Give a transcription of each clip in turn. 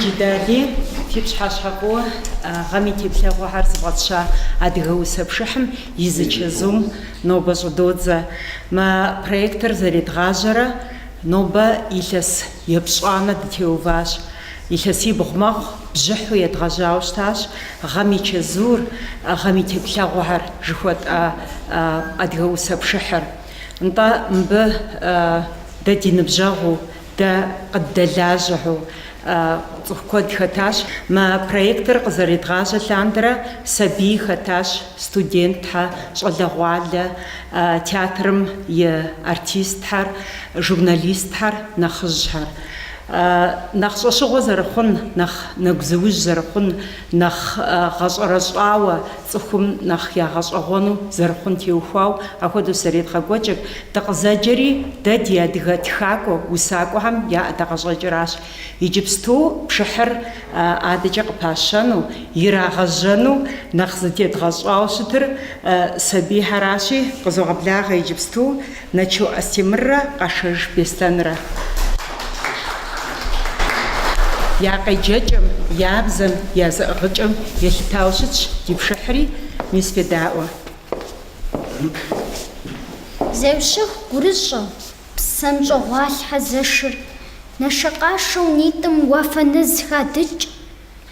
Джидали типшхашхакъо гъами теплъэгъухьэр зыфӏэтща адыгэ усэпшыхьым изычэзум нобэ щӏыдодзэ. Мы проектыр зэредгъажьэрэ нобэ илъэс епщӏанэ дытеуващ. Илъэсибгъу мэхъу, бжьыхьу едгъэжьауэ щытащ. Гъэм и чэзур, гъэм и теплъэгъухьэр жыхуэтӏа адыгэ усэпшыхьыр. НтӀэ мыбы дэ ди ныбжьэгъуу, дэ къыддэлажьэу цӏыху куэд хэтащ. Мы проектыр къызэридгъажьэ лъандэрэ сабий хэтащ, студентхьэ, щӏалэгъуалэ, театрым и артистхьэр, журналистхьэр, нэхъыжьхьэр. Нэхъ щӏэщыгъуэ зэрыхъун, нэхъ нэгузыужь зэрыхъун, нэхъ гъэщӏэрэщӏауэ, цӏыхум нэхъ ягъэщӏэгъуэну зэрыхъун теухуауэ, апхуэдэу зэредгъэкӏуэкӏыр. Дыкъызэджэри дэ ди адыгэ тхакӏуэ усакӏуэхэм яӏэдэгъэщӏэкӏыращ. Иджыпсту пшыхьыр адэкӏэ къыпащэну, ирагъэжьэну, нэхъ зытедгъэщӏауэ щытыр сабийхьэращи, къызогъэблагъэ иджыпсту Начо Астемыррэ Къашэж Бестэнрэ. Я къеджэкӏэм, я бзэм, я зэӏыгъыкӏэм елъытауэ щытщ ди пшыхьри. Мис федаӏуэ. Зеущыгъу гурыщӏэу, псэм щӏэгъуалъхьэ зэшыр, нэшэкъашэу нитӏым уафэныз хадыкӏ.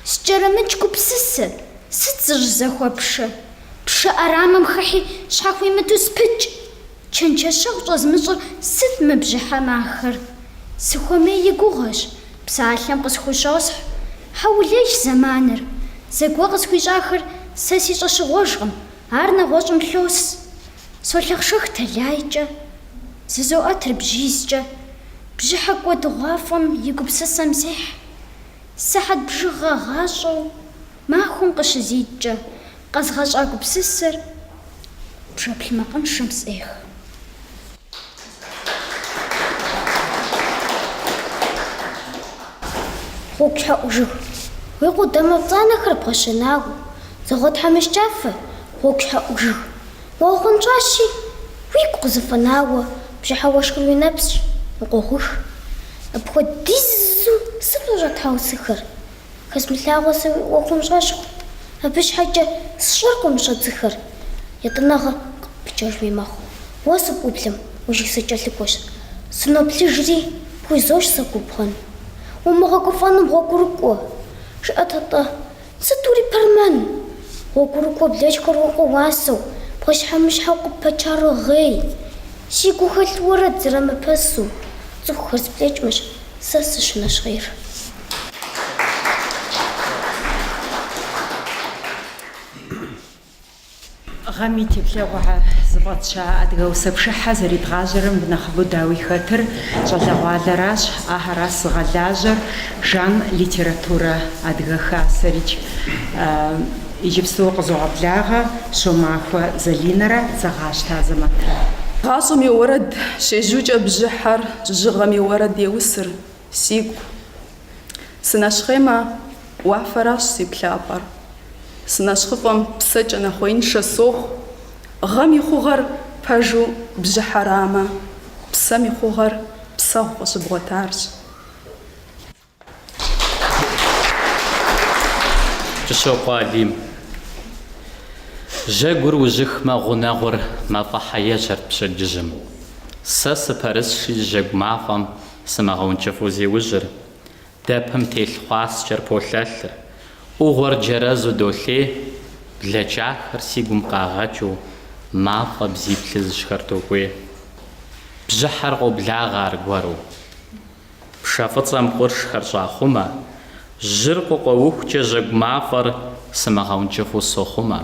Скӏэрымыкӏ гупсысэ, сыт зыщӏызэхуэпшэ? Пшы ӏэрамэм хыхьи щхьэхуимыту спыкӏ. Чэнджэщэгъу щӏэзмыщӏыр сыт мы бжьыхьэм ахэр? Сыхуэмей и гугъэщ, псалъэм къысхущосхь. Хьэулейщ зэманыр. Зэгуэ къысхуищӏахэр сэ си щӏэщыгъуэжкъым, ар нэгъуэщӏым лъос. Солъэхъшэх тэлайкӏэ, зызоӏэтыр бжьизкӏэ. Бжьыхьэ кӏуэдыгъуафӏэм и гупсысэм зехь. Сыхьэт бжыгъэ гъащӏэу махуэм къыщызикӏкӏэ, къэзгъэщӏа гупсысэр бжэплъмакъыншэм сӏех. Гъуэгущхьэӏужых, уи къудамэ пцӏанэхэр бгъэщэнауэ, зэгъуэтхьэмыщкӏафэ, гъуэгущхьэӏужых. Уэгъуэнщӏащи, уигу къызыфӏэнауэ, бжьыхьэ уэшхыр уи нэпсщ, укъуэгъух. Апхуэдизу сыт ущӏэта усыхэр? Хэзмылъагъуэ сэ уи ӏуэхум щӏэщхъу, абы щхьэкӏэ сщӏэркъым щӏэдзыхэр. Етӏынэгъэ къыпкӏэж уи мэхъу. Уэ сыпӏублым, ужысыкӏэ лъыкӏуэщ. Сыноплъыжри, пхуизощ сэ губгъэн. Умыгъэгуфӏэным гъуэгурыкӏуэ. ЖыӀэтэ-тӀэ, сыт урипэрмэн? Гъуэгурыкӏуэ блэкӏхэр уэкъуауасэу, бгъэщхьэмыщхьэу къыппэчарыгъей. Си гу хэлъ уэрэд зэрымыпэсу. Цӏыхухэр зыплъэкӏмэщ, сэ сыщынэщхъейр. Гъэми теплъэгъухьэ зыфӏэтща адыгэ усэпшыхьэ зэридгъажьэрэм нэхъыбэу дауи хэтыр щӏалэгъуалэращ. Ахьэращ зыгъэлажьэр жан литературэ адыгэ хасэрикӏ. Иджыпсту къызогъэблагъэ Щомахуэ Залинэрэ Дзагъащтэ Азэмэтрэ. ГъащӀэм и уэрэд щежьукӀэ бжьыхьэр, жьыгъэм и уэрэд еусыр сигу. Сынэщхъеймэ, уафэращ си плъапӏэр. Сынэщхъыфӏэм псэкӏэ нэхъуеиншэ сохъу. Гъэм и хъугъэр пэжу бжьыхьэрамэ, псэм и хъугъэр псэгъу къыщыбгъуэтарщ. Кӏыщокъуэ Алим, жэгур ужьыхмэ, гъунэгъур мафӏэхьэ ежьэрт пщэдджыжьым. Сэ сыпэрысщи жэгу мафӏэм сымэгъэункӏыфӏу зеужьыр. Дэпым телъ хъуаскӏэр полъэлъыр. Ӏугъуэр джэрэзу долъей, блэкӏахэр си гум къагъэкӏыу, мафӏэ бзиплъы зыщхэр токӏуей. Бжьыхьэр къоблагъэ аргуэру. Пшэ фӏыцӏэм къуршхэр щӏахъумэ, жьыр къыкъуэухукӏэ жэгу мафӏэр сымэгъэункӏыфӏу сохъумэ.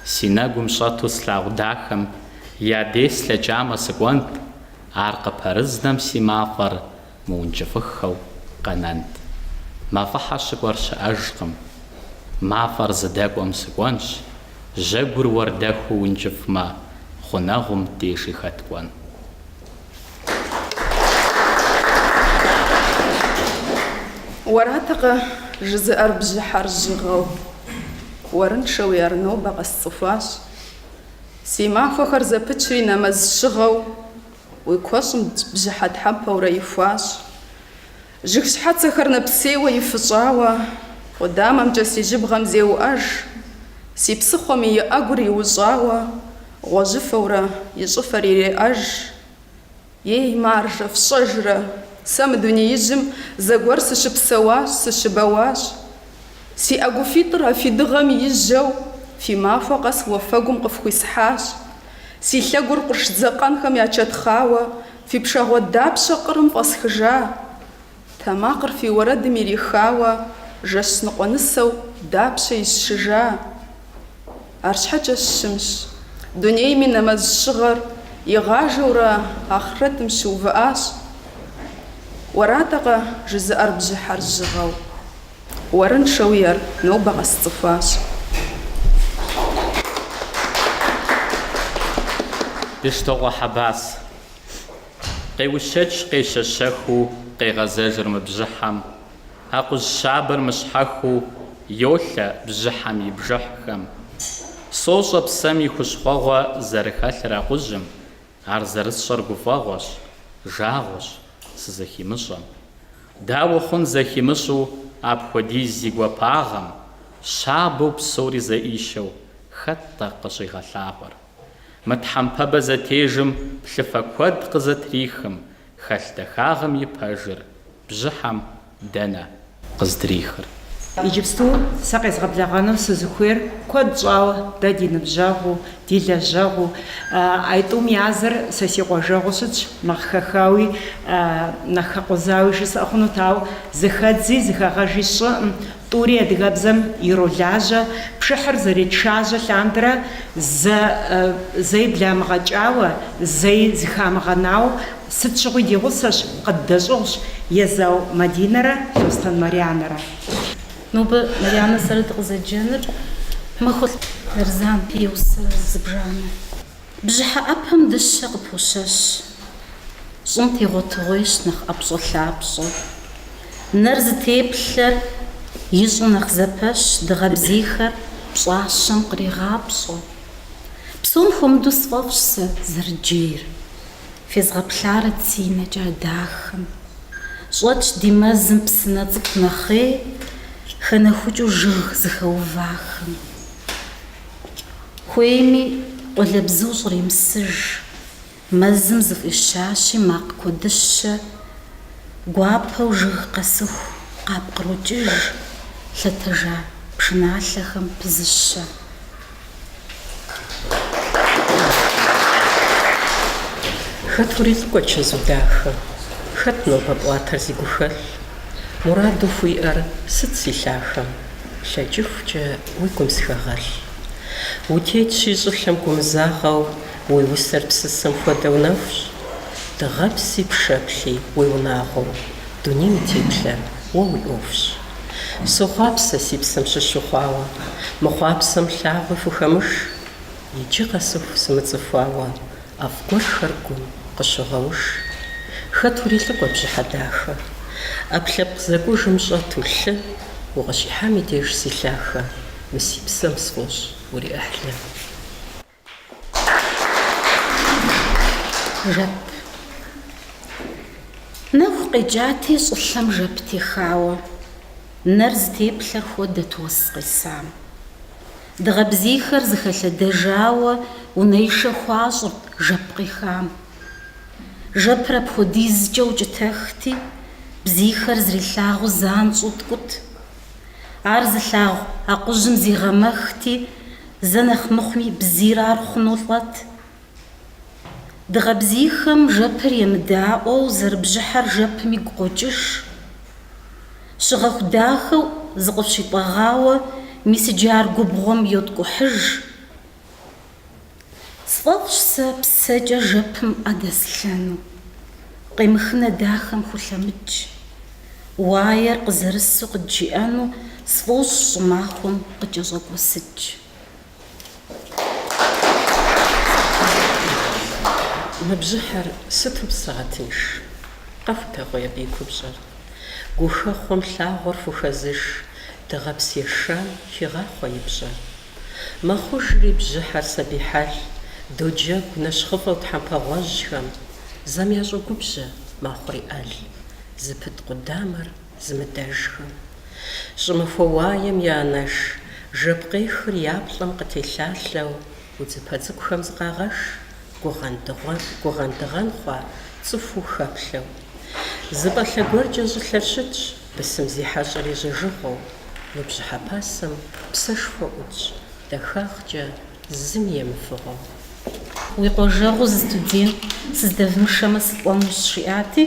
Си нэгум щӏэту слъагъу дахэм я дей слъэкӏамэ сыкӏуэнт, ар къыпэрызнэм си мафӏэр мыункӏыфӏыххэу къэнэнт. Мафӏыхьэ щыкӏуэр щыӏэжкъым, мафӏэр зыдэкӏуэм сыкӏуэнщ, жэгур уэрдэхуу ункӏыфӏмэ, гъунэгъум дежи хэткӏуэн. Уэратэкъэ жызыӏэр бжьыхьэр жьыгъэу, уэрыншэу и арнобэ къэсцӏыхуащ. Си махуэхэр зэпычри нэмэз щыгъэу, уи куэщӏым бжьыхьэ тхьэмпэурэ ихуащ. Жыг щхьэцэхэр нэпсейуэ ифыщӏауэ, къудамэмкӏэ си жьыбгъэм зеуӏэж, си псыхъуэм и ӏэгур иущӏауэ, гъуэжьыфэурэ и щӏыфэр иреӏэж. Ей, маржэ, фщӏэжрэ, сэ мы дунеижьым зэгуэр сыщыпсэуащ, сыщыбэуащ. Си ӏэгуфитӏыр а фи дыгъэм ижьэу, фи махуэ къэс уафэгум къыфхуисхьащ. Си лъэгур къурш дзэкъэнхэм ячэтхъауэ, фи пшагъуэ дапщэ къырым фӏэсхыжа. Тэмакъыр фи уэрэдым ирихауэ, жэщ ныкъуэнысэу дапщэ исщыжа. Арщхьэкӏэ щымщ, дунейми нэмэз щыгъэр игъажэурэ ахърэтым щыувыӏащ. Уэратӏэкъэ жызыӏэр бжьыхьэр жьыгъэу, уэрыншэуи ар нобэ къэсцӏыхуащ. Дыштогъуэ Хьэбас къеущэкӏ къещэщэхуу къегъэзэжыр мы бжьыхьэм, а къужь щабэр мыщхьэхуу йолъэ бжьыхьэм и бжыхьхэм. Сощӏэ псэм и хущхъуэгъуэ зэрыхэлъыр а къужьым, ар зэрысщӏэр гуфӏэгъуэщ, жагъуэщ, сызэхимыщӏэм. Дауэ хъун зэхимыщӏу апхуэдиз зи гуапагъэм, щабэу псори зэӏищэу, хэт-тӏэ къыщӏигъэлъагъуэр? Мы тхьэмпэбэ зэтежым плъыфэ куэд къызэтрихым, хэлъ дахагъым и пэжыр, бжьыхьэм дэнэ къыздрихыр? Иджыпсту сэ къезгъэблэгъэну сызыхуейр куэд щӏауэ дэ ди ныбжьэгъуу, ди лэжьэгъуу, ӏайтӏум языр сэ си къуажэгъу щытщ, нэхъ хэхауи, нэхъ хэкъузауи жысӏэ хъунут, ауэ зыхэдзи зыхэгъэжи сщӏыӏым. ТӀури адыгэбзэм иролажьэ, пшыхьыр зэритшажьэ лъандэрэ зэи бламыгъэкӏауэ, зэи зыхамыгъэнауэ, сыт щыгъуи ди гъусэщ, къыддэщӏыгъущ езэу Мадинэрэ Достэн Марянэрэ. Нобэ Марянэ сэры дыкъызэджэныр махуэ Эрзан пеусэ зыбжанэ. Бжьыхьэ ӏэпэм дыщэ къыпощэщ, щӏым тегъуэтыгъуейщ нэхъ ӏэпщӏэ-лъапщӏэ. Нэр зытеплъэр ищӏу нэхъ зэпэщ, дыгъэбзийхэр пщӏащэм къригъапщӏэ. Псом хуэмыдэу сфӏэфӏщ сэ зэрыджейр, фезгъэплъарэт си нэкӏэ дахэм. Щӏэтщ ди мэзым псынэ цӏыкӏу нэхъей, хэнэхукӏыу жыг зыхэувахэм. Хуейми къуалэбзыу щӏримысыж, мэзым зыфӏищащи макъ куэдыщэ, гуапэу жыг къэсыху къапкърокӏыж, лъэтэжа пшыналъэхэм пызыщэ. Хэт урилъкӏуэ чэзу дахэ? Хэт нобэ пӏуатэр зи гухэлъ? Мураду хуиӏэр сыт си лъахэм? Лъэкӏыхукӏэ уи гум схэгъэлъ. Утет щищӏылъэм гумызагъэу, уи усэр псысэм хуэдэу нэхущ. Дыгъэпси пшэплъи уи унагъуэу, дунейм и теплъэ уэ уи ӏуэхущ. Сохъуапсэ си псэм щыщыхъуауэ, мы хъуапсэм лъагъуи фухэмыш. Иджы къэсыху сымыцӏыхуауэ, ӏэфӏ гуэрхэр гум къыщыгъэуш. Хэт урилъыкӏуэ бжьыхьэ дахэ? Ӏэплъэпкъ зэкӏужым щӏэту лъы, укъыщихьам и деж си лъахэ, мы си псэм сфӏощӏ уриӏыхьлы. Жэп. Нэху къеджати щӏылъэм жэп техауэ, нэр зытеплъэр хуэдэт уэс къесам. Дыгъэбзийхэр зыхэлъэдэжауэ, унэишэ хуащӏырт жэп къихам. Жэпыр апхуэдизкӏэ укӏытэхти, бзийхэр зрилъагъуу занщӏу ткӏут. Ар зылъагъу а къужьым зигъэмэхти, зэ нэхъ мыхъуми бзийр ар хъуну лӏэт. Дыгъэбзийхэм жэпыр емыдаӏуэу, зэрыбжьыхьэр жэпым игу къокӏыж. Щыгъэху дахэу зыкъыщитӏэгъауэ, мис иджы ар губгъуэм йоткӏухьыж. Сфӏэфӏщ сэ псэкӏэ жэпым ӏэ дэслъэну, къемыхынэ дахэм хулъэмыкӏ. Уаер къызэрысу къыджиӏэну сфӏощӏ щӏымахуэм къыкӏэщӏэкӏуэсыкӏ. Мы бжьыхьэр сыту псыгъэтынш, къэхутэгъуей абы и купщӏэр. Гухэхъуэм лъагъуэр фухэзыш, дыгъэпс ешам хигъахъуэ и бжьэр. Мэхъужри бжьыхьэр сабихьэлъ, доджэгу нэщхъыфӏэу тхьэмпэгъуэжьхэм, зэм ящӏогубжьэ махъури ӏэл. зыпыт къудамэр зымыдэжхэм. ЩӀымыхуэ уаем я анэш жэпкъехыр я плӀэм къытелъалъэу удзыпэ цӀыкӀухэм зыкъагъэш, гугъэндыгъэн хъуа цӀыхуу хэплъэу. Зыпӏэлъэ гуэркӏэ щӏылъэр щытщ, бысым зихьэщӏэр ежьэжыгъуэу. Мы бжьыхьэпасэм псэшхуэ ӏутщ, дахагъкӏэ зым емыфыгъуэу. Уи къуажэгъу зы студент сыздэвмышэмэ сылӏуэну щиӏати,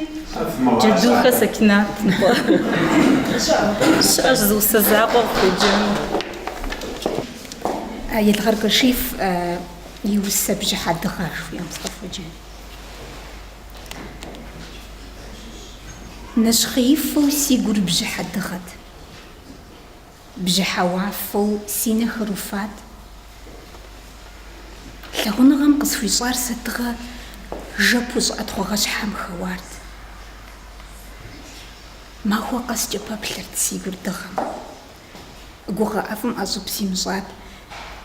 джэдухэ Сакинат щыӏэщ зы усэ закъуэ къыхуеджэну. Едгъэр Гашиф и усэ бжьыхьэ дыгъэ жыхуиӏэм сыкъыфхуэджэн. Нэщхъеифэу си гур бжьыхьэ дыгъэт. Бжьыхьэ уафэу си нэхэр уфат. Лъагъуныгъэм къысхуищӏар сэ дыгъэ жэпу щӏыӏэтхъуэгъэ щхьэм хэуарт. Махуэ къэскӏэ пэплъэрт си гур дыгъэм. Гугъэ ӏэфӏым ӏэщӏыб симыщӏат.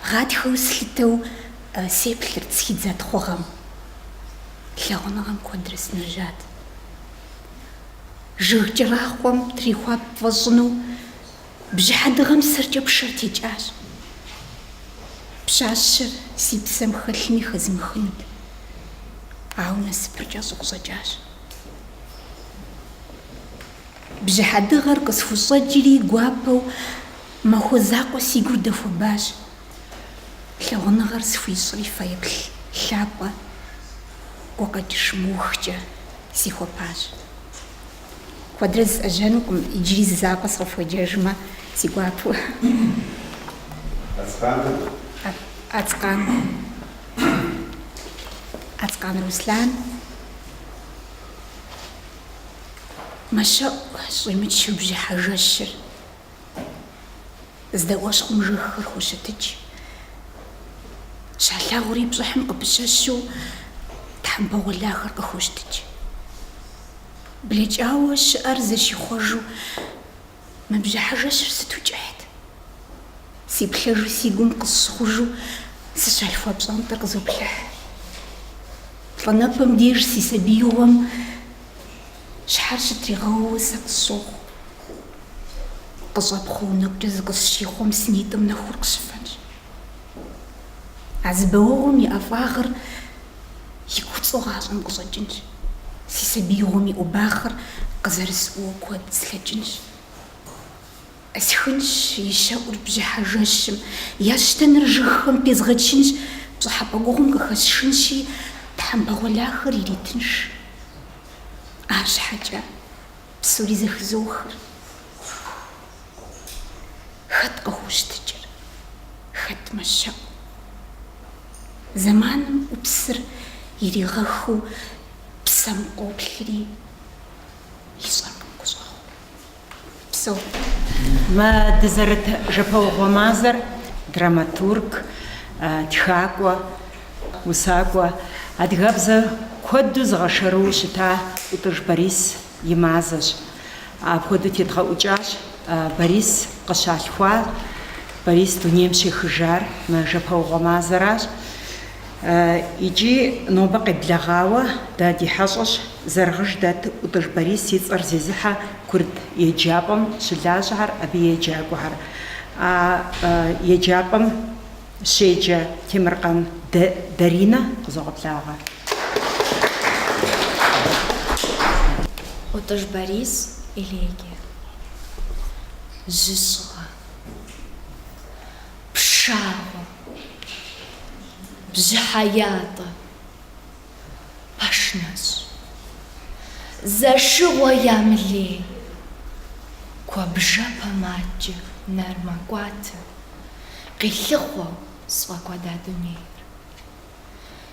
Гъатхэу слъытэу сеплъырт схидзатхъуэгъэм. Лъагъуныгъэм куэдрэ сынэжат. Жыг кӏэрахъуэм трихуа пфӏэщӏыну бжьыхьэ дыгъэм сэркӏэ пшэр текӏащ. Пщащэр си псэм хэлъми хэзмыхынут. Ауэ насыпыркӏэ щӏыкъущӏэкӏащ. Бжьыхьэ дыгъэр къысхущӏэкӏри гуапэу махуэ закъуэ си гур дэхуэбащ. Лъагъуныгъэр схуищӏри фэеплъ лъапӏэ гукъэкӏыж мыухкӏэ си хуэпащ. Куэдрэ зысӏэжьэнукъым, иджыри зы закъуэ сыкъыфхуеджэжмэ си гуапэу. Ацкъан Руслан мэщэӏу щӏимычу бжьыхьэ жэщыр. Здэӏуэщхъум жыгхэр хущытыкӏ. Щалъагъури пщӏыхьым къыпыщэщу тхьэмбэгъуэлахэр къыхощтыкӏ. Блэкӏауэ щыӏэр зэщихъуэжу мы бжьыхьэ жэщыр сыту кӏыхьт. Сиплъэжу си гум къысщыхъужу сыщалъхуа пщӏантӏэр къызоплъыхь. Плӏэнэпэм деж си сабиигъуэм щхьэр щытригъэууэ сэ къысщохъу. Къыщӏэпхъуэу нэкӏкӏэ зыкъысщихъуэм сынитӏым нэхур къыщыфэнщ. А зыбэуэгъуэм и ӏэфӏагъыр и куцӏу гъащӏэм къыщӏэкӏынщ. Си сабиигъуэм и ӏубахъыр къызэрысӏуэу куэд слъэкӏынщ. Схынщ и щэӏур бжьыхьэ жэщым, ящтэныр жыгхэм пезгъэчынщ, пщӏыхьэпӏэ гугъум къыхэсшынщи, тхьэмбэгъуэлахэр иритынш. Арщхьэкӏэ псори зэхызохыр. Хэт къыхущтыкӏыр, хэт мэщэӏу. Зэманым ӏупсыр иригъэхыу псэм къоплъри, ищӏэркъым гущӏэгъу. Псо. Мы дызэрыт жэпэугъуэ мазэр драматург, тхакӏуэ, усакӏуэ, адыгэбзэ куэду зыгъэшэрыу щыта ӏутӏыж Борис и мазэщ. Апхуэдэу тедгъэӏукӏащ. Борис къыщалъхуа, Борис дунейм щехыжар мы жэпэугъуэ мазэращ. Иджы нобэ къеблэгъауэ дэ ди хьэщӏэщ зэрыгъыж дэт ӏутӏыж Борис и цӏэр зезыхьэ курд еджапӏэм щылажьэхьэр, абы еджакӏуэхьэр. Еджапӏэм щеджэ Темиркъан Даринэ къызогъэблагъэ. ӏутӏыж Борис элегие. Жьыщӏыгъэ, пшагъуэ, бжьыхьэ ятӏэ, пэшнэщ, зэшыгъуэ ямылей, куэбжэпэ маджэ, нэрмэкӏуатэ, къилъыхъуэу сфӏэкӏуэда дунейр.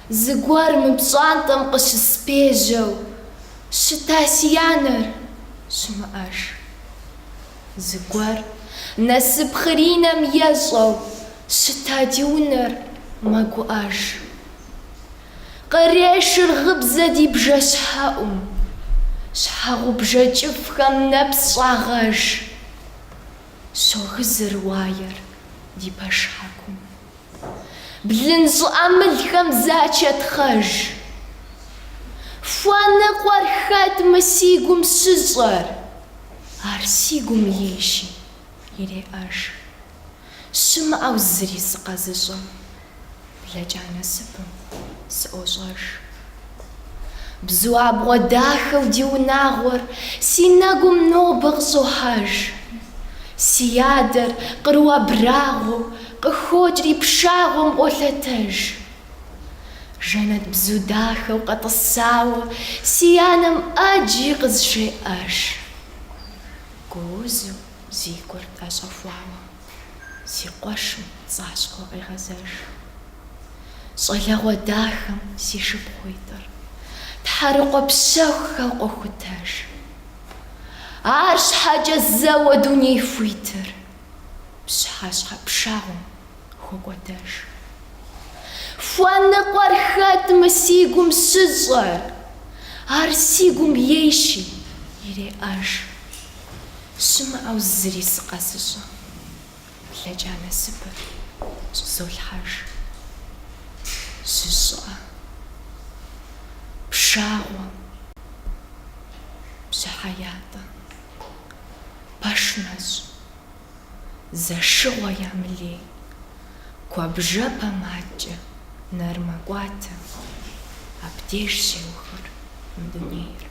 Зыгуэр мы пщӏантӏэм къыщыспежьэу, щыта си анэр щымыӏэж. Зыгуэр насып хъыринэм ещӏэу, щыта ди унэр мэгуӏэж. Кърешыр гъыбзэ ди бжэщхьэӏум, щхьэгъубжэ кӏыфӏхэм нэпс щӏагъэж. Щогъызыр уаер ди пэшхьэкум, блын щӏыӏэ мылхэм зачэ тхъэж. Фуанэ къуэр хэтмэ си гум щыщӏэр, ар си гум ейщи иреӏэж. Щымыӏэу зыри сыкъэзыщӏэ, блэкӏа насыпым сыӏощӏэж. Бзуабгъуэ дахэу ди унагъуэр си нэгум нобэ къыщӏохьэж. Си адэр къру абрагъуэу къыхокӏри пшагъуэм къолъэтэж. Жэнэт бзу дахэу къэтӏысауэ си анэм ӏэджи къызжеӏэж. Гуузу зи гур ӏэщӏэхуауэ си къуэшым цӏащхъуэ къегъэзэж. Щӏалэгъуэ дахэм си шыпхъу итӏыр тхьэрыкъуэ пщэхухэу къохутэж. Ар щхьэкӏэ зэуэ дуней хуитыр пщыхьэщхьэ пшагъуэм хуокӏуэдэж. Фуанэ къуэр хэтмэ си гум щыщӏэр, ар си гум ейщи иреӏэж. Щымыӏэу зыри сыкъэзыщӏэ, блэкӏа насыпыр щӏызолъхьэж. Щыщӏыӏэ пшагъуэм бжьыхьеятӏэ, пэш нэщӏ, зэшыгъуэ ямылей, куэбжэпэ макӏэ, нэрмэкӏуатэ, абдеж щеухыр мы дунейр.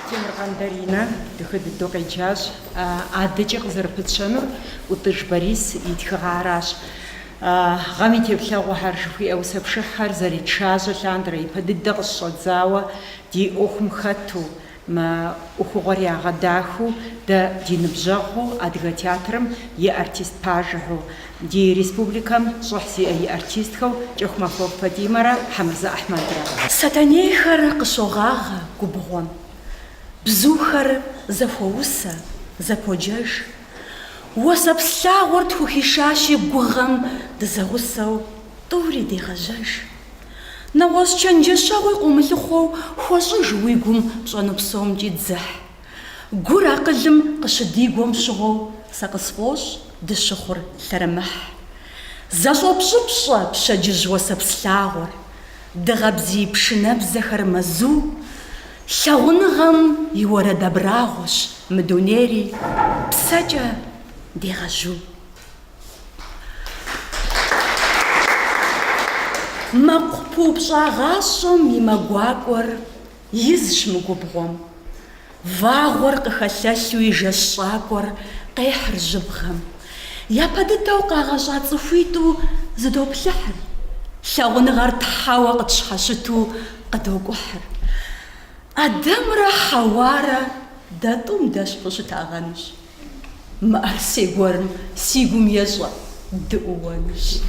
Темиркъандаринэ дыхэдыдэу къеджащ. Адэкӏэ къызэрыпытщэнур ӏутӏыж Борис и тхыгъэ аращ. Гъэм и теплъэгъуэхэр, жыхуиӏэ усэпшыхьхэр зэритшащэ лъандэрэ ипэ дыдэ къыщыщӏэдзауэ ди ӏуэхум хэту, ӏуэхугъуэр ягъэдахыу, дэ ди ныбжьэгъу адыгэ театрым и артист пажыхьу, ди республикэм щӏыхь зиӏэ и артистхэу Кӏыхумэфӏ Фадимэрэ Хьэмырзэ Ахьмэдрэ. Сатанейхэр къыщогъагъэ губгъуэм, бзухэр зэхуэусэ, зэподжэж. Уэсэпслъагъуэр тхухишащи гугъэм дызэгъусэу тӏури дегъэжьэж. Нэгъуэщӏ чэнджэщэгъуи къыумылъыхъуэу хуэщӏыж уи гум пщӏэну псомкӏи дзыхь. Гур акъылым къыщыдигуэм щыгъуэу сэ къысфӏощӏ дыщыхъур лъэрымыхь. Зэщӏопщӏыпщӏэ пщэдджыжь уэсэпслъагъуэр, дыгъэбзий пшынэбзэхэр мэзу, лъагъуныгъэм и уэрэд абрагъуэщ мы дунейри псэкӏэ дегъэжьу. Мэкъу пыупщӏа гъащӏэм и мэгуакӏуэр изщ мы губгъуэм. Вагъуэр къыхэлъэлъу и жэщ щӏакӏуэр къехьыр жьыбгъэм. Япэ дыдэу къагъэщӏа цӏыхуитӏу зыдоплъыхьыр. Лъагъуныгъэр тхьэуэ къытщхьэщыту къыдокӏухьыр. Адэмрэ хьэуарэ дэтӏум дэщ къыщытагъэнущ. Мыӏэр сегуэрым си гум ещӏэ дыӏууэнущ.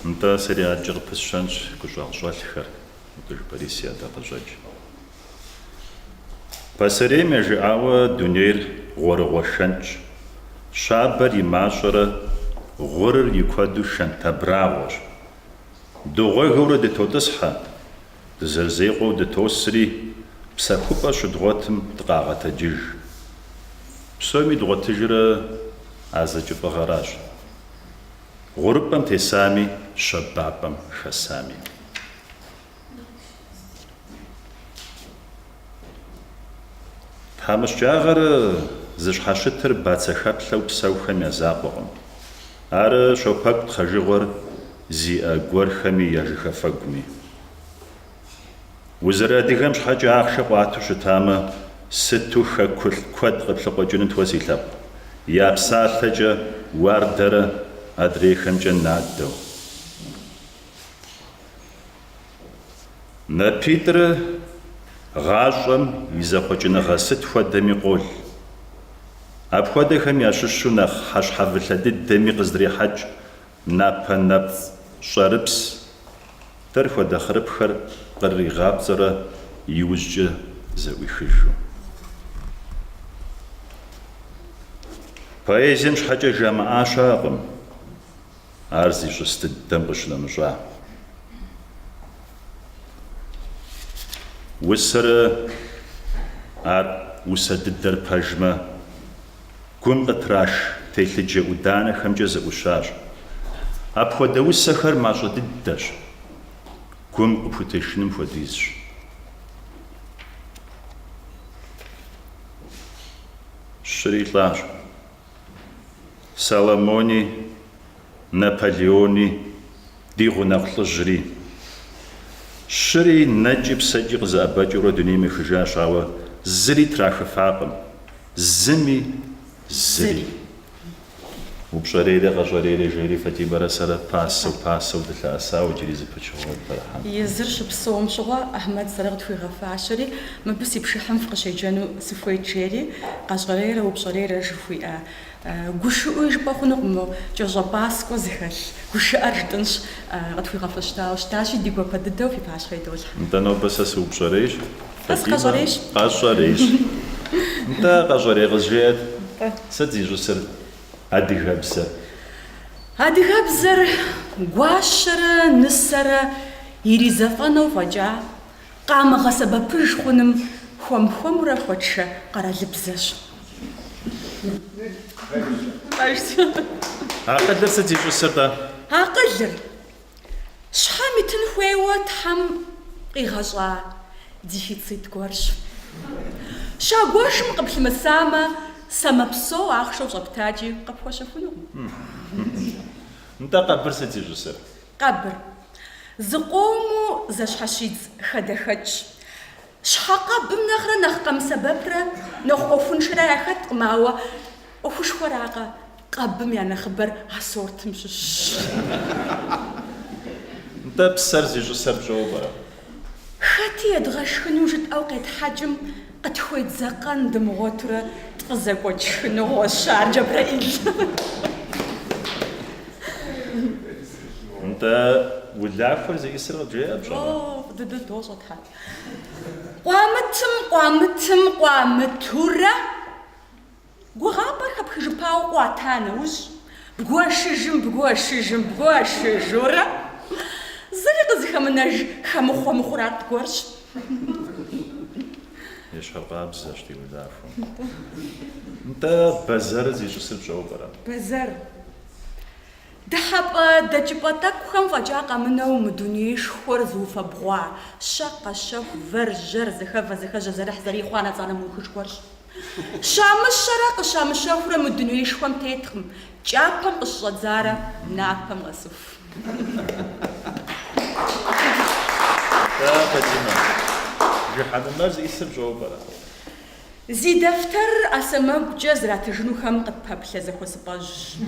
Нтӏэ сэри аджэ къыпысщэнщ гущӏэгъу щӏэлъхэр, ӏутӏыж Борис и адэ къыщӏэкӏ. Пасэрейм ежыӏауэ дунейр гъуэрыгъуэ шэнтщ. Щабэр и мащӏэрэ, гъурыр и куэду шэнт абрагъуэщ. Дыгъуэгыурэ дытотӏысхьэ, дызэрызекъуэу дытосри, псэхупӏэ щыдгъуэтым дыкъагъэтэджыж. Псоми дгъуэтыжрэ а зэкӏыпӏыгъэращ. Гъурыпӏэм тесами, щэбапӏэм хэсами. Тхьэмыщкӏагъэр зыщхьэщытыр бацэхэплъэу псэухэм я закъуэкъым. Ар щопэкӏу тхъэжыгъуэр зиӏэ гуэрхэми я жыхэфэгуми. Узэрыадыгэм щхьэкӏэ ахъшэ къуату щытамэ, сыту хэкулъ куэд къыплъыкъуэкӏынут уэ си лъэпкъ. Я псалъэкӏэ уардэрэ адрейхэмкӏэ надэу. Напитӏыр гъащӏэм и зэхъуэкӏыныгъэ сыт хуэдэми къол. Апхуэдэхэм ящыщу нэхъ хьэщхьэвылъэ дыдэми къыздрехьэкӏ напэ нэпцӏ щӏэрыпс, дэр хуэдэ хъырыпхэр къригъапцӏэрэ иужькӏэ зэӏуихыжу. Поэзием щхьэкӏэ жамыӏа щыӏэкъым, ар зи щӏыс дыдэм къыщынэмыщӏа. Усэрэ ар усэ дыдэр пэжмэ, гум къытраш телъыджэ ӏуданэхэмкӏэ зэӏущащ. Апхуэдэ усэхэр мащӏэ дыдэщ, гум къыпхутешыным хуэдизщ. Щыри лӏащ. Соломони, Наполеони, ди гъунэгъу лӏыжьри. Щыри нэкӏи псэкӏи къызэӏэбэкӏыурэ дунейм ехыжащ, ауэ зыри трахыфакъым. Зыми зыри. Упщӏэрейрэ къэщӏэрейрэ жери Фатимэрэ сэрэ пасэу дылъэӏэсауэ иджыри зыпычыгъуэ пэрыхьэм. Езыр щыпсэум щыгъуэ Ахьмэд сэрэ къытхуигъэфащэри, мыбы си пшыхьым фыкъыщеджэну сыхуейт жери, къэщӏэрейрэ упщӏэрейрэ жыхуиӏэ. Гушыӏуи жыпӏэ хъунукъым, кӏэщӏэ пӏаскӏуэ зыхэлъ. Гушыӏэр жытӏынщ, къытхуигъэфэщтауэ щытащи, ди гуапэ дыдэу фи пащхьэ идолъ. НтӀэ нобэ сэ сыупщӏэрейщ. Къэщӏэрейщ. Къэщӏэрейщ. НтӀэ къэщӏэрей къызжеӏэт. Сыт зищӏысыр адыгэбзэ? Адыгэбзэр гуащэрэ нысэрэ иризэфӏэнэу фӏэкӏа, къамыгъэсэбэпыж хъуным хуэм-хуэмурэ хуэчэ къэралыбзэщ. Акъылыр сыт зищӏысыр-тӏэ? Акъылыр щхьэм итын хуейуэ Тхьэм къигъэщӏа дефицит гуэрщ. Щагуэшым къыплъымысамэ, сэмэпсэу ахъшэу щӏэптаджи къыпхуэщэхунукъым. НтӀэ къэбыр сыт зищӏысыр? Къэбыр зыкъому зэщхьэщидз хадэхэкӏ. Щхьэкъэбым нэхърэ нэхъ къэмсэбэпрэ нэхъ ӏуэхуншэрэ яхэткъым, ауэ ӏуэхушхуэракъэ къэбым я нэхъыбэр а сортым щыщщ. НтӀэ псэр зищӏысэр пщӏэуэ пӏэрэ? Хэти едгъэшхыну жытӏэу къетхьэкӏым къытхуедзэкъэн дымыгъуэтурэ тфӏызэкӏуэкӏ шхыныгъуэщ ар Джабраил. НтӀэ улахуэр зиӏисыр къыджеӏэ пщӏэмэ? Дыдо щӏэтхьэ. Къуамытурэ гугъапӏэр хэпхыжыпауэ къуата нэужь, бгуэшыжурэ зыри къызыхэмынэж хэмыхъуэ мыхъурат гуэрщ. Ещхьэкъабзэщ ди улахуэм. НтӀэ бэзэрыр зищӏысыр пщӏэуэ пӏэрэ? Бэзэр дыхьэпӏэ дэкӏыпӏэ тӏэкӏухэм фӏэкӏа къэмынэу мы дунеишхуэр зыуфэбгъуа щэ, къэщэху, вэр, жьэр, зыхэвэ, зыхэжьэ, зырыхь, зэрихъуа нэцӏанэ мыухыжгуэрщ. Щамыщэрэ къыщамыщэхурэ мы дунеишхуэм теткъым, кӏапэм къыщыщӏэдзарэ напэм къэсыху. Фатимэ, жыхьэнымэр зиӏисыр пщӏэуэ пӏэрэ? Зи дэфтэр ӏэсэмэгукӏэ зратыжынухэм къытпэплъэ зэхуэсыпӏэжьщ.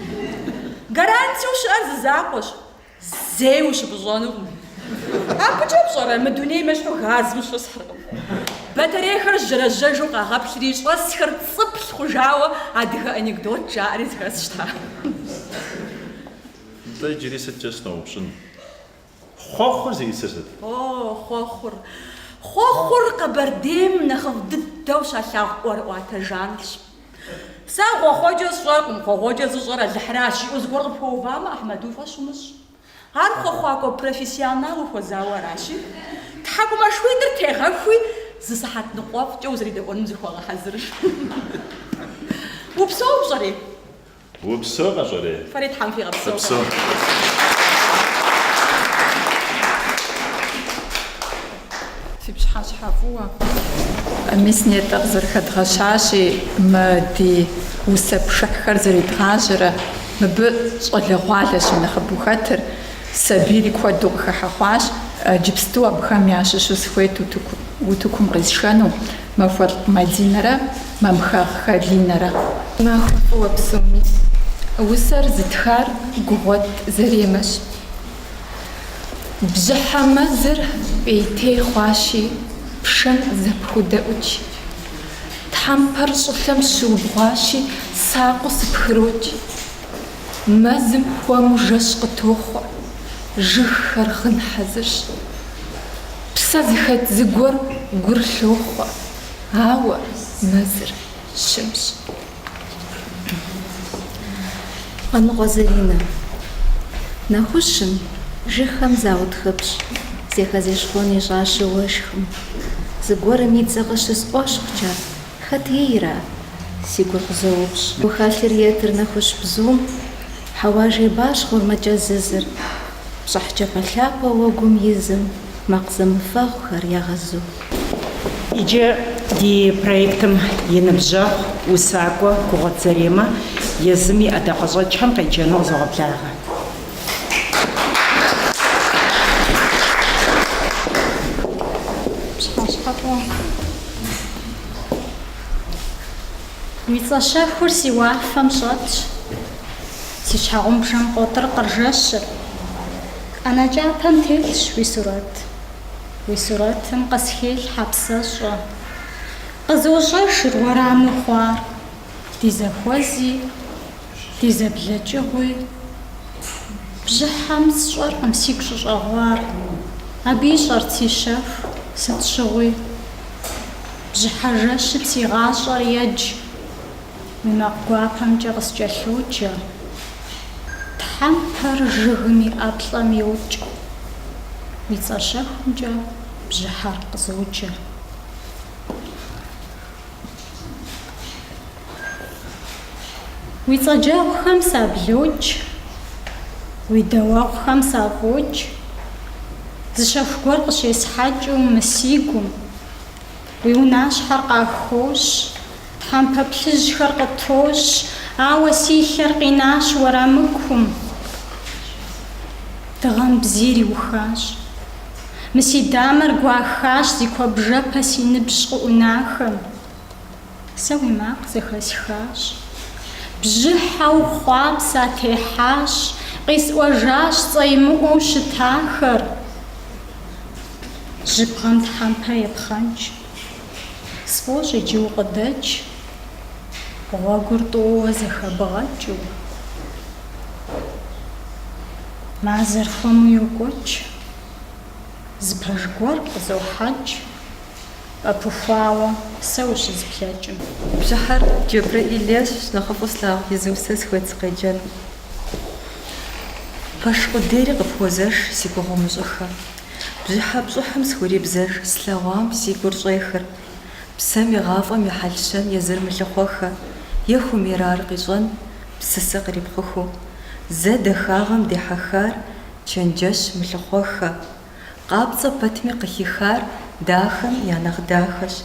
Гарантиеу щыӏэр зы закъуэщ, зэи ущыпӏыщӏэнукъым. Абыкӏэ пщӏэрэ мы дунейм ещхьу газым щысхьыркъым. Батарейхэр жьэрэжьэжу къагъэплъри, щӏэсхэр цӏыплъ хъужауэ адыгэ анекдот жаӏэри зэхэсщтэ. НтӀэ иджыри сыткӏэ сыноупщӏын? Хъуэхъур зиӏисыр сыт? Хъуэхъур Къэбэрдейм нэхъыфӏ дыдэу щалъагъу ӏуэрыӏуатэ жанрщ. Сэ гъуэгъуэджэ сщӏэркъым, гъуэгъуэджэ зыщӏэр алыхьращ, иӏэу зыгуэр къыпхуэувамэ, Ахьмэду фӏэщ умыщӏ. Ар хъуэхъуакӏуэ профессионал ухуэзауэ аращи, тхьэкӏумэ шхуитӏыр тегъэхуи, зы сыхьэт ныкъуэфӏкӏэ узэридэӏуэнум зыхуэгъэхьэзырщ. Упсэу пщӏэри? Упсэу къэщӏэрей? Фэри Тхьэм фигъэпсэу. Упсэу. Фи пщхьэщхьэ фӏыуэ. Мис нетӏэ къызэрыхэдгъэщащи, мы ди усэ пшыхьхэр зэридгъажьэрэ, мыбы щӏалэгъуалэщ нэхъыбэу хэтыр, сабийри куэду къыхыхьэхъуащ, иджыпсту абыхэм ящыщу сыхуейт утыкум къисшэну махуэлӏ Мадинэрэ мамыхэгъ Линэрэ. Махуэ фӏыуэ псоми. Усэр зытхар гугъуэт зэремэщ. Бжьыхьэ мэзыр пӏейтей хъуащи, пшэм зэпхудэӏукӏ. Тхьэмпэр щӏылъэм щыубгъуащи, сакъыу сыпхырокӏ. Мэзым хуэму жэщ къытохъуэ, жыгхэр гъын хьэзырщ. Псэ зыхэт зыгуэр гур лъохъуэ, ауэ мэзыр щымщ. Къэныгъуэ Заринэ, нэхущым жыгхэм заутхыпщ, зехэзещхъуэн ищӏащи уэшхым. Зыгуэрым и дзэ къыщысӏуэщхъукӏэ, хэт ейрэ, سيقول قزوبش وخالر يتر نخش بزوم حواجي باش خور مجاززر بصح جبل لاقة وقوم يزم مقزم فاخر يغزو Иджы ди проектым еныбжах усакwa кугъэцэремэ езыми ӏэдакъэщӏэкӏхэм къеджэну къызогъэблагъэ. Уи цӏэщэхур си уафэм щӏэтщ, си щхьэгъубжэм къотыр къыржэщыр. ӏэнэкӏапэм телъщ уи сурэт. Уи сурэтым къысхелъ хьэпсэщӏэ. Къызощӏэшыр уэраму хъуар, ди зэхуэзи, ди зэблэкӏыгъуи. Бжьыхьэм сщӏэркъым сигу щыщӏэгъуар, абы ищӏэрт си щэху сыт щыгъуи. Бжьыхьэжэщыт си гъащӏэр едж, уи макъ гуапэмкӏэ къыскӏэлъоджэ. Тхьэмпэр жыгым и ӏэплӏэм йокӏ, уи цӏэщэхумкӏэ бжьыхьэр къызоджэ. Уи цӏэджэгъухэм саблокӏ, уи дэуэгъухэм сафӏокӏ. Зыщэху гуэр къыщесхьэкӏыу мы сигум, уи унащхьэр къахощ, тхьэмпэ плъыжьхэр къытощ, ауэ си лъэр къинащ уэрамыкум. Дыгъэм бзийр иухащ, мы си дамэр гуахащ зи куэбжэпэ си ныбжь къыӏунахэм. Сэ уи макъ зэхэсхащ, бжьыхьэу хъуапсэ техьащ, къисӏуэжащ цӏэ имыӏуэу щытахэр. Жьыбгъэм тхьэмпэ епхъэнщ, сфӏощӏ иджы укъыдэкӏ, гъуэгур тӏууэ зэхэбгъэкӏыу. Мазэр хуэму йокӏуэкӏ, зыпэж гуэр къызохьэкӏ, ӏэпыхуауэ сэ ущызыплъэкӏым. Бжьыхьэр джэбрэ Илэщ, нэхъыфӏу слъагъу, езым сэ схуейт сыкъеджэн. Пэш къудейри къыпхуэзэш си гугъу умыщӏыхэ. Бжьыхьэ пщӏыхьым схурибзэж, слъэгъуам си гур щӏехыр. Псэм и гъафӏэм и хьэлщэн езыр мылъыхъуэхэ, е хумерар къищӏэн, псысэ кърипхъуху. Зэ дахагъэм дехьэхар, чэнджэщ мылъыхъуэхэ. Къапцӏэ пэтми къыхихар, дахэм я нэхъ дахэщ.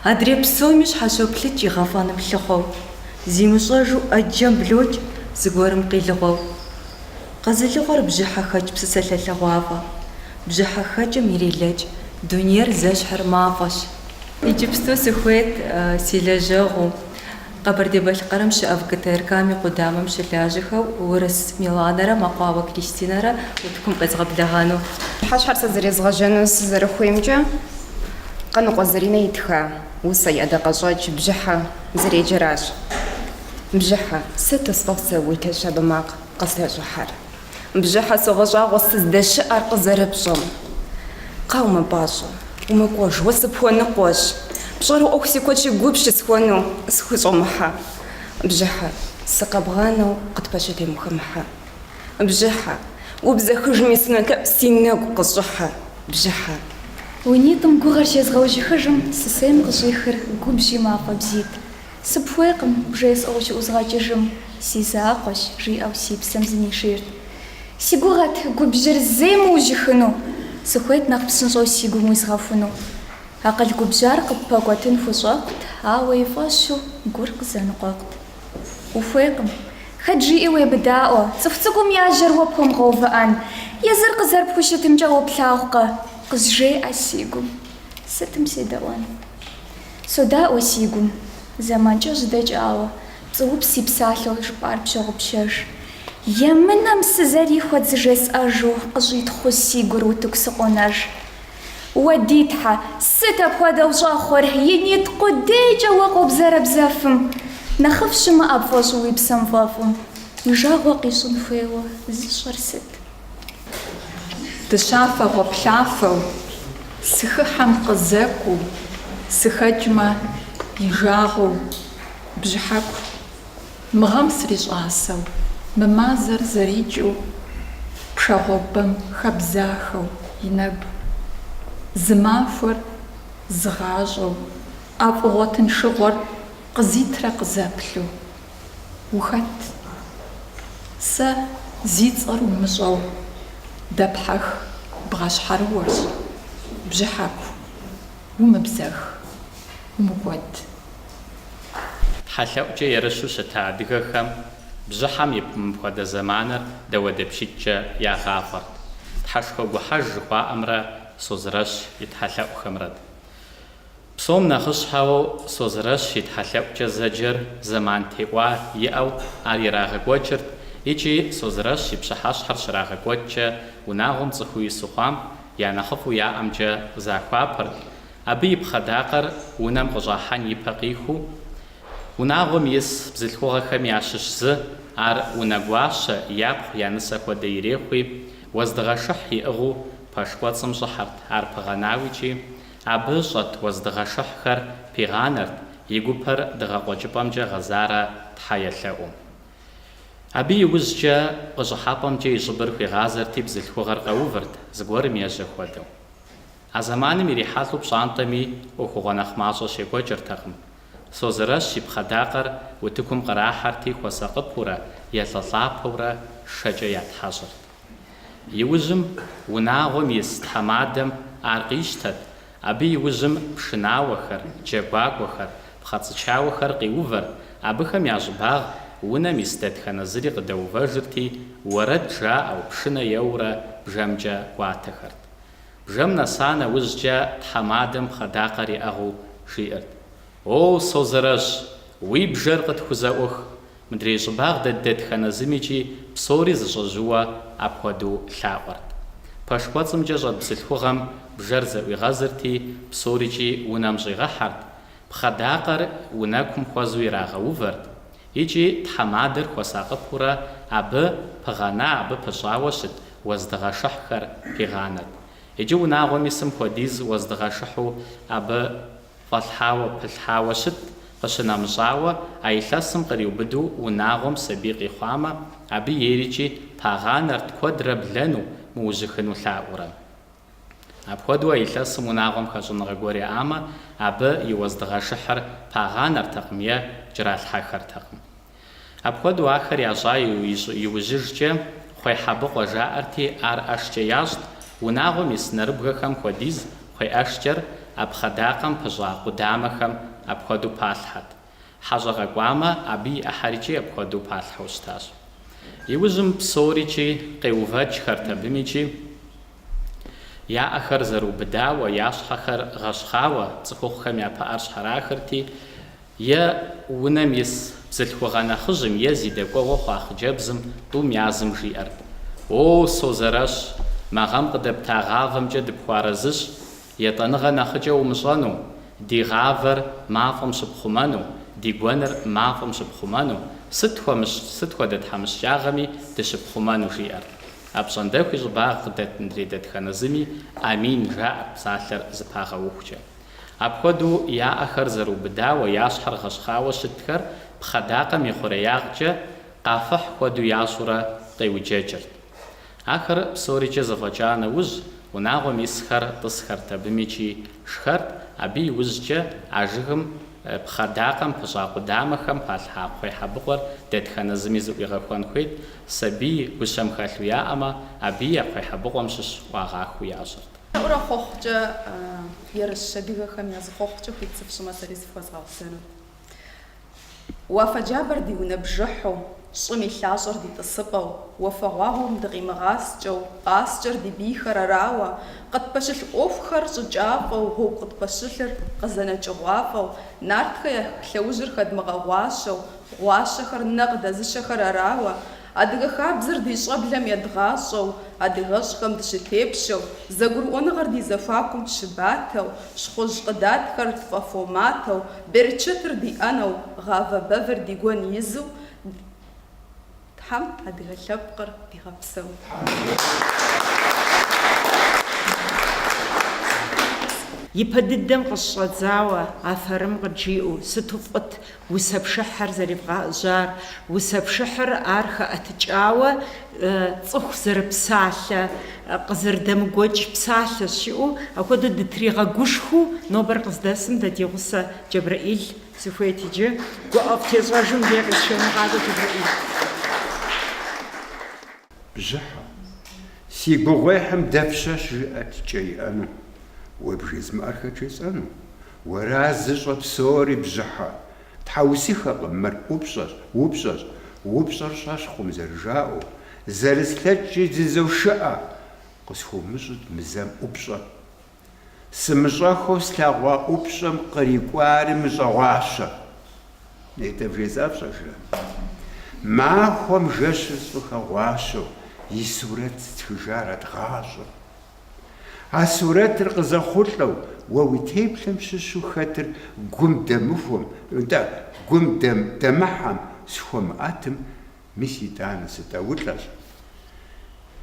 Адрей псоми щхьэщоплъыкӏ игъэфӏэным лъыхъуэу. Зимыщӏэжу ӏэджэм блокӏ, зыгуэрым къилыгъуэу. Къэзылыгъуэр бжьыхьэхэкӏ псысэ лъэлъэгъуафӏэ. Бжьыхьэхэкӏым ирелэкӏ, дунейр зэщхьыр мафӏэщ. Иджыпсту сыхуейт си лэжьэгъуу Къэбэрдей-Балъкъэрым щыӏэ ВГТРКми къудамэм щылажьэхэу Урыс Миланэрэ Мэкъуауэ Кристинэрэ утыкум къезгъэблэгъэну. Хьэщхьэр сызэрезгъэжьэну сызэрыхуеймкӏэ Къаныкъуэ Заринэ итха усэ ядэкъэщӏэкӏ бжьыхьэ зэреджэращ. Бжьыхьэ, сыту сфӏэфӏ сэ уилъэщ абы макъ къыслъэщӏыхьэр. Бжьыхьэ согъэщӏагъуэ сыздэщыӏэр къызэрыпщӏым. Къаумыпӏащӏэ, умыкӏуэж, уэ сыпхуэныкъуэщ. Пщӏэру ӏуэху си куэд щыгубжь схуэну схущӏомыхьэ. Бжьыхьэ, сыкъэбгъанэу къытпэщытемыхэмыхьэ. Бжьыхьэ, убзэхыжми сынолъэӏу си нэгу къысщӏыхьэ. Бжьыхьэ. Уи нитӏым гугъэр щезгъэужьыхыжым, сысейм къыщӏихыр губжьи мафӏэ бзит. Сыпхуейкъым бжесӏэу щыӏузгъэкӏыжым, си закъуэщ жиӏэу си псэм зынишийрт. Си гугъэт губжьыр зейм ужьыхыну, сыхуейт нэхъ псынщӏэу си гум уизгъэхуну. Акъыл губжьар къыппэкӏуэтын хущӏэкъут, ауэ и фӏэщу гур къызэныкъуэкът. Ухуейкъым, хэт жиӏи уебыдаӏуэ, цӏыху цӏыкӏум яжьэр уэ пхуэмыгъэувыӏэн, езыр къызэрыпхущытымкӏэ уоплъагъукъэ, къызжеӏэ си гум, сытым седэӏуэн. Содаӏуэ си гум, зэманкӏэ жьэдэкӏауэ, цӏыуп си псалъэу жыпӏар пщогъупщэж. Емынэм сызэрихуэт зыжесӏэжу, къыщӏитхъу си гур утыку сыкъонэж. Уэ дитхьэ, сыт апхуэдэу щӏэхъуэр, и нитӏ къудейкӏэ уэ къобзэрабзэфым. Нэхъыфӏ щымыӏэ пфӏэщӏу уи псэм фӏэфӏым. Уи жагъуэ къищӏын хуейуэ зыщӏэр сыт? Дыщафэ гъуэплъафэу, сыхыхьэм къызэкӏуу, сыхэкӏмэ и жагъуэу, бжьыхьэку, мыгъэм срищӏасэу, мы мазэр зэрикӏыу, пшагъуэбэм хэбзахэу и нэгу, зы махуэр зыгъащӏэу, ӏэфӏыгъуэ тыншыгъуэр Къызитрэ къызэплъу. Ухэт? Сэ зи цӀэр умыщӀэу дэпхьэх бгъащхьэрыуэщ. Бжьыхьэку. Умыбзэх. УмыкӀуэд. ТхьэлъэӀукӀэ ерыщу щыта адыгэхэм бжьыхьэм и мыпхуэдэ зэманыр дэуэдэпщитӀкӀэ ягъафӀэрт. Тхьэшхуэ гухьэж жыхуаӀэмрэ Созэрэщ и тхьэлъэӀухэмрэт. Псом нэхъыщхьэу Созэрэщ и тхьэлъэӀукӀэ зэджэр зэман теӀуа иӀэу ар ирагъэкӀуэкӀырт, икӀи Созэрэщ и пщыхьэщхьэр щрагъэкӀуэкӀкӀэ унагъуэм цӀыхуу исыхъуам я нэхъыфӀу яӀэмкӀэ захуапэрт. Абы и пхъэдакъэр унэм къыщӀахьэн и пэ къиху, унагъуэм ис бзылъхугъэхэм ящыщ зы ар унэгуащэ, япхъу, я нысэ хуэдэ ирехъуи, уэздыгъэшыхь иӀыгъыу пэш кӀуэцӀым щӀыхьэрт. Ар пыгъэнауичи, абы щӀэт уэздыгъэшыхьхэр пигъанэрт, и гупэр дыгъэ къуэкӀыпӀэмкӀэ гъэзарэ Тхьэ елъэӀум. Абы иужькӀэ къыщӀыхьэпӀэмкӀэ и щӀыбыр хуигъазэрти, бзылъхугъэр къэувырт, зыгуэрым ежьэ хуэдэу. А зэманым ирихьэлӀу пщӀантӀэми Ӏуэхугъуэ нэхъ мащӀэ щекӀуэкӀыртэкъым. Созэрэщ и пхъэдакъэр утыкум кърахьэрти, хуэсакъыпурэ, елӀэлӀапэурэ шэкӀэ ятхьэщӀырт. Иужьым унагъуэм ис тхьэмадэм ар къищтэт, абы иужьым пшынауэхэр, джэгуакӀуэхэр, пхъэцӀычауэхэр къиувэрт, абыхэм я щӀыбагъ унэм ис дэтхэнэ зыри къыдэувэжырти, уэрэд жаӀэу, пшынэ еуурэ бжэмкӀэ Ӏуатэхэрт. Бжэм нэса нэужькӀэ тхьэмадэм пхъэдакъэр иӀэгъыу жиӀэрт: «О, Созэрэщ, уи бжэр къытхузэӀух, мыдрей щӀыбагъ дэтхэнэ зымикӀи псори зыщӀэжьууэ апхуэдэу лъаӀуэрт». Пэш кӀуэцӀымкӀэ щӀэт бзылъхугъэм бжэр зэӀуигъэзырти, псорикӀи унэм щӀигъэхьэрт. Пхъэдакъэр унэкум хуэзу ирагъэувэрт, икӀи тхьэмадэр хуэсакъыпурэ, абы пыгъэна, абы пыщӀауэ щыт уэздыгъэшыхьхэр пигъанэрт. Иджы унагъуэм исым хуэдиз уэздыгъэшыхьу абы фӀэлъхьауэ, пылъхьауэ щыт, къыщынэмыщӀауэ, а илъэсым къриубыду унагъуэм сабий къихъуамэ, абы ерикӀи пагъанэрт куэдрэ блэну, мыужьыхыну лъаӀуурэ. Апхуэдэу а илъэсым унагъуэм хэщӀыныгъэ гуэр иӀамэ, абы и уэздыгъэшыхьыр пагъанэртэкъым е кӀэралъхьэхэртэкъым. Апхуэдэу ахэр ящӀа иужьыжкӀэ хъуейхьэбыкъуэ жаӀэрти, ар ӀэшкӀэ ящӀт, унагъуэм ис нэрыбгъэхэм хуэдиз хъуейӀэшкӀэр Апхъэдакъэм пыщӀа къудамэхэм апхуэдэу палъхьэрт. ХьэщӀэ къэкӀуамэ, абы и ӀыхьэрикӀи апхуэдэу палъхьэу щытащ. Иужьым псорикӀи къеувэкӀхэрт абымикӀи, я Ӏэхэр зэрыубыдауэ, я щхьэхэр гъэщхъауэ, цӀыхухъухэм япыӀэр щхьэрахырти, е унэм ис бзылъхугъэ нэхъыжьым е зи дэкӀуэгъуэ хъуа хъыджэбзым тӀум язым жиӀэрт: «О, Созэрэщ, магъэм къыдэпта гъавэмкӀэ дыпхуарэзыщ, етӀэныгъэ нэхъыкӀэ умыщӀэну, ди гъавэр мафӀэм щыпхъумэну, ди гуэныр мафӀэм щыпхъумэну, сыт хуэдэ тхьэмыщкӀагъэми дыщыпхъумэну», жиӀэрт. АпщӀондэхуи щӀыбагъ къыдэт мыдрей дэтхэнэ зыми «Амин» жаӀэрт псалъэр зыпагъэухукӀэ. Апхуэдэу я Ӏэхэр зэрыубыдауэ, я щхьэр гъэщхъауэ щытхэр пхъэдакъэм и хъуреягъкӀэ къафыхь хуэдэу ящӀурэ къеуджэкӀырт. Ахэр псорикӀэ зэфӀэкӀа нэужь, унагъуэм исхэр тӀысхэрт, абымикӀи шхэрт, абы иужькӀэ а жыгым пхъэдакъэм пыщӀа къудамэхэм палъхьа кхъуейхьэбыкъуэр дэтхэнэ зыми зыӀуигъэхуэн хуейт, сабий гущэм хэлъу яӀэмэ, абы я кхъуейхьэбыкъуэм щыщ Ӏуагъахыу ящӀырт. Ура хъухькӀэ ерыщ адыгэхэм я зыхъухькӀэ хуитсыфщӀымэ сэри сыфхуэзгъэусэну. Уафэ джабэр ди унэ бжыхьу, щӀым и лъащӀэр ди тӀысыпӀэу, уафэгъуагъуэм дыкъимыгъаскӀэу, къаскӀэр ди бийхэр арауэ, къытпэщылъ Ӏуэхухэр щӀыкӀафӀэу, гъуэгу къытпэщылъыр къызэнэкӀыгъуафӀэу, нартхэ я лъэужьыр хэдмыгъэгъуащэу, гъуащэхэр нэ къыдэзыщэхэр арауэ, адыгэ хабзэр ди щӀэблэм едгъащӀэу, адыгэщӀхэм дыщытепщэу, зэгурыӀуэныгъэр ди зэхуакум щыбатэу, щхъужь къыдатхэр тфӀэфӀоматэу, берчэтыр ди Ӏэнэу, гъавэ бэвэр ди гуэн изу, Тхьэм адыгэ лъэпкъыр дигъэпсэу. ипэ дыдэм къыщӏэдзауэ афэрым къыджиӏэу сыту фӏыт усэпшыхьыр зэривгъэӏэжьар, усэпшыхьыр ар хэӏэтыкӏауэ цӏыху зэрыпсалъэ, къызэрыдэмыгуэкӏ псалъэ щиӏэу, апхуэдэу дытригъэгушхыу нобэр къыздэсым дэ ди гъусэ Джэбрэӏил сыхуейт иджы гуӏэфӏ тещӏэжым де къысщемыгъакӏуэ Джэбрэӏил. Бжьыхьэ, си гугъуехьым дэпщэ жыӏэткӏэ иӏэну, уэ бжезмыӏэр хэт жесӏэну? Уэраз зыщӏэ псори бжьыхьэ. Тхьэусыхэкъым, мыр упщӏэщ, упщӏэр щэщхъум зэрыжаӏэу, зэрыслъэкӏри зызэушыӏэ, къысхуумыщӏыт мызэм ӏупщӏэ. Сымыщӏэхуэу слъэгъуа ӏупщӏэм кърикӏуари мыщӏэгъуащэ. Нетӏэ бжезапщӏэ жрэ. Махуэм жэщыр щӏыхэгъуащэу, и сурэт стхыжар адгъащӏэ. А сурэтыр къызэхъулӏэу, уэ уи теплъэм щыщу хэтыр гум дэмыхьэм схуэмыӏэтым, мис итӏанэ сытӏэулӏэщ.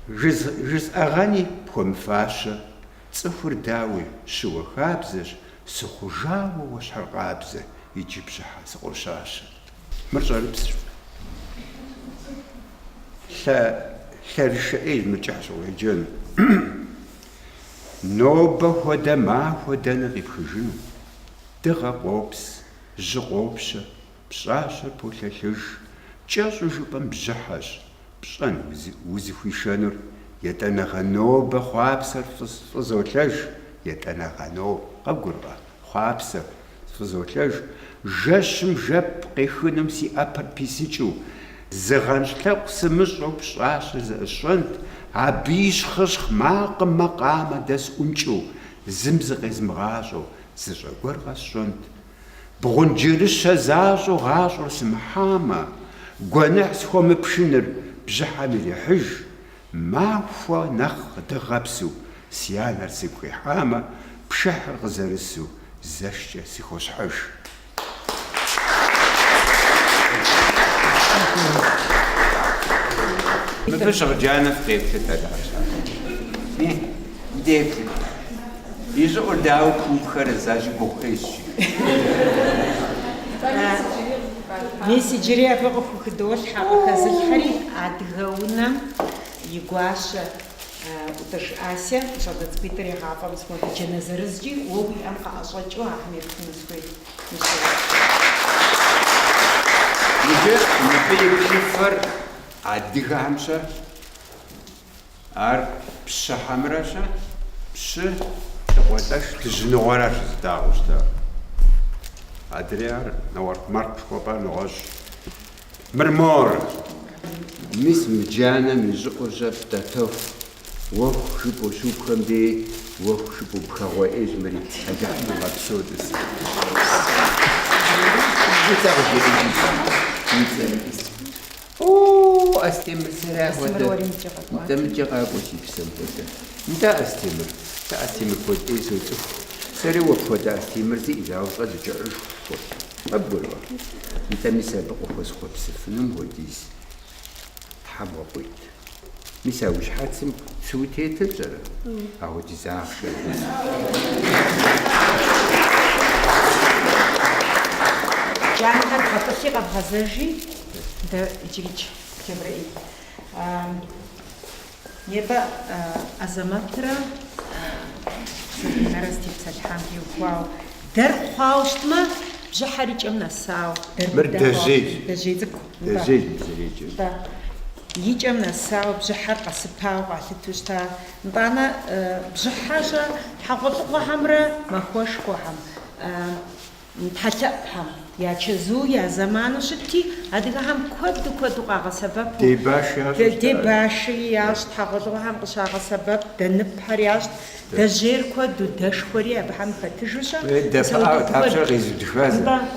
Жысӏэгъэни пхуэмыфащэ, цӏыхур дауи щыуэ хабзэщ, сыхъужауэ уэщхьэркъабзэ, иджы бжьыхьэ сыкъощащэ. Мыр щӏэрыпсщ. Лъэрышэӏей мыкӏыхь щӏыуеджэну. Нобэ хуэдэ махуэ дэнэ къипхыжыну? Дыгъэ къопс, жьы къопщэ, пщӏащэр полъэлъыж, кӏэщӏу жыпӏэм бжьыхьэщ. Пщӏэн узыхуишэнур, етӏэнэгъэ нобэ хъуапсэр фӏызолъэж, етӏэнэгъэ къэбгуркъэ, хъуапсэр фӏызолъэж, жэщым жэп къехынум си ӏэпэр писыкӏыу, зыгъэнщ лъэӏу сымыщӏэу пщӏащэр зэӏыщӏэнт, абы ищхъыщхъ макъым макъамэ дэс ӏункӏыу, зым зыкъезмыгъащӏэу, зыщӏэгуэр къэсщӏэнт. Бгъунджырыщэ защӏэу гъащӏэр сымыхьамэ, гуэныхь схуэмыпшыныр бжьыхьэм ирехьыж, махуэ нэхъ дыгъэпсу, си анэр сигу къихьамэ, пшыхьыр къызэрысу, зэшкӏэ сыхощхьэж. Мыбы щӏэгъджанэ фкъеплъыт аращ. Деплъыт. И щӏыӏур дауэ куухэр зажи гугъуейщи. Мис иджыри абы къыхудолъхьэ, къыхэзылъхьэри адыгэ унэм и гуащэ ӏутӏыж Ася, щӏалэ цӏыкӏуитӏыр егъафӏэм схуэдыджэнэ зырызкӏи, уэ уи ӏэм къэӏэщӏэкӏыу ахьэм епхыну схуейт. Иджы мыбы и плъыфэр адыгэхэмщэ, ар пщыхьэмрэщэ, пщы тыкъуэлӏэш дыжьыныгъуэращ зыдагъэу щытар. Адрей ар науэрк-марк пшхуэпӏэ нэгъуэщӏ. Мыр мис мыджанэм и щӏыӏур щӏэф дэтэху, уэху жыпӏэу щупхэм дей, уэху жыпӏэу пхэгъуэ ӏейжмэри, алыхьым къэпсодыс. Астемыр сэрахуэдэ. Дэмыкӏэ къакӏуэ си псэм хуэдэ. Нтӏэ Астемыр. Астемыр хуэдэ соцӏыху. Сэри уэ пхуэдэ Астемыр зиӏизауэ щӏэдыкӏэрыж хуэдэ. Къэбгурыӏуэ. Нтӏэ мис абы къыхуэсхуэпсыфыным хуэдиз. Тхьэм къыкъуит. Мис а уи щхьэцым цыутетыр щӏэрэ? Ахуэдиз ахъшэ. Джанхэр бгъэтӏылъи къэбгъэзэжи, дэ иджырикӏ Джэбрэӏил. Ебэ Азаматрэ Сабинэрэ степсалъхьам теухуауэ, дэр хъуауэ щытмэ, бжьыхьэр икӏэм нэсауэ. Мыр дэжьей. Дэжьей цӏыкӏу. Дэжьей зэреджэ. икӏэм нэсауэ бжьыхьэр къэсыпауэ къалъыту щыта. Нтӏанэ бжьыхьэщӏэ хьэгъуэлӏыгъуэхьэмрэ махуэшхуэхьэм, тхьэлъэӏухэм я чэзу, я зэману щытти, адыгэхэм куэду къагъэсэбэпу. Дебаши ящӏ, тхьэгъуэлӏыгъуэхэм къыщагъэсэбэп, дэныпхьэр ящӏ, дэжьейр куэду дэшхуэри абыхэм хэтыжу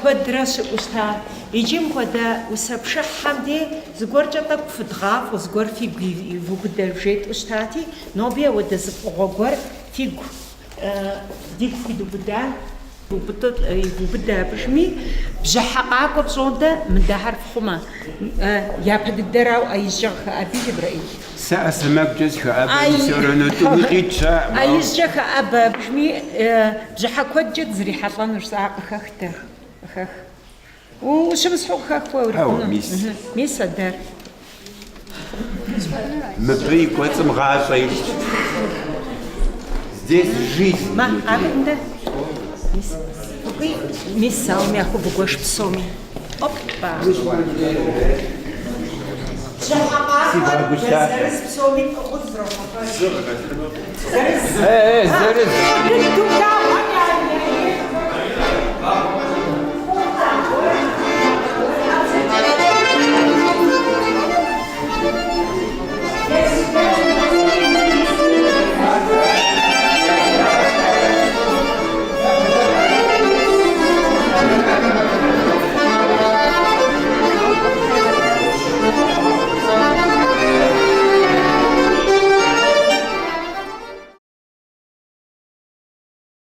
куэдрэ щыӏэу щыта. Иджы мыхуэдэ усэпшыхьхэм де зыгуэркӏэ тӏэкӏу фыдгъафӏэу, зыгуэр фигу ивубыдэржетӏэу щытати, ноби ауэдэ зыфӏыгъуэ гуэр дигу хуидубыда, يبدا بشمي بجحقاكو بصوندا مدهر فخما يا بدراو اي جخ ابي جبرائيل سأسمك جزء أبا سورنا تمقيتشا اي جخ ابا بشمي بجحقو جد زري حطلان رساق خخته خخ وشمس حقك فورا ميس الدار مبري كوتم غاشي здесь жизнь ما عندنا ميس ساومي اخو بقوش بصومي اوبا زرس بصومي زرس